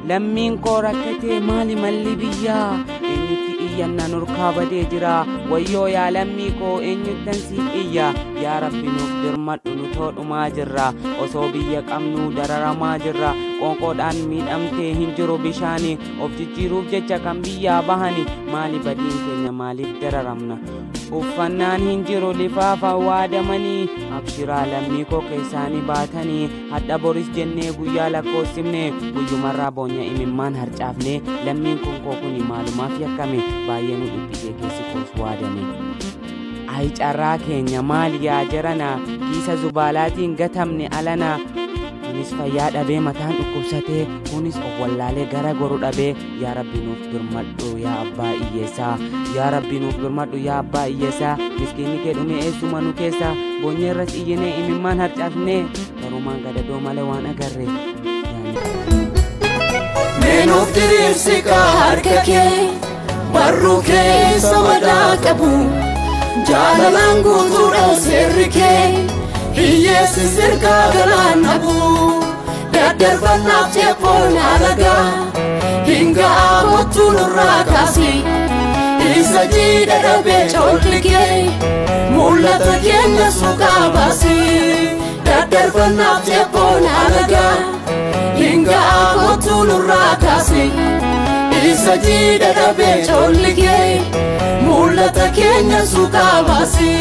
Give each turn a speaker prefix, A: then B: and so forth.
A: lammiin koo rakkatee maali malli biyyaa eenyutti iyyanna nurkaa badee jira wayyoo yaa lammii koo eenyuttan siif iyya yaa rabbi nuuf dirmadhu nu toodhumaa jirra osoo biyya qabnuu dararamaa jirra qoonqoodhaan miidhamtee hin jiru bishaani of jijjiiruuf jecha kan biyyaa bahani maali badiin keenya maaliif dararamna uffannaan hin jiru lifaafa waadamanii abshiraa lammii koo keessaanii baatanii hadha boris jennee guyyaa lakkoofsifne guyyumarraa boonya imimmaan harcaafne lammiin koo kuni maalumaaf yakkame baay'ee nu dhiphisee keessi koos waadame ay carraa keenya maali yaa jarana kiisa zubaalaatiin gatamne alana kunis fayyaa dhabee mataan dhukkubsatee kunis of wallaalee gara goru dhabee yaa rabbi nuuf birmadhu yaa abbaa iyyeessaa yaa rabbi nuuf birmadhu yaa abbaa iyyeessaa miskiinni kee dhume eessuma nu keessa boonyeerras iyyenee imimmaan harcaafne garumaan gadadoo malee waan agarre
B: Meenuuf diriirsi harka kee barruu keessa madaa qabu jaalalaan guutuudha seerri kee hiyyeessi sirkaa galaan dhabu daddarbannaaf jeepoon alagaa hinga'aa mottuu nurraa kaasi isa jiidha dhabee coolli kee mul'ata keenya suuqaa baasi daddarbannaaf jeepoon alagaa hinga'aa mottuu nurraa kaasi isa jiidha dhabee coolli kee mul'ata keenya suuqaa baasi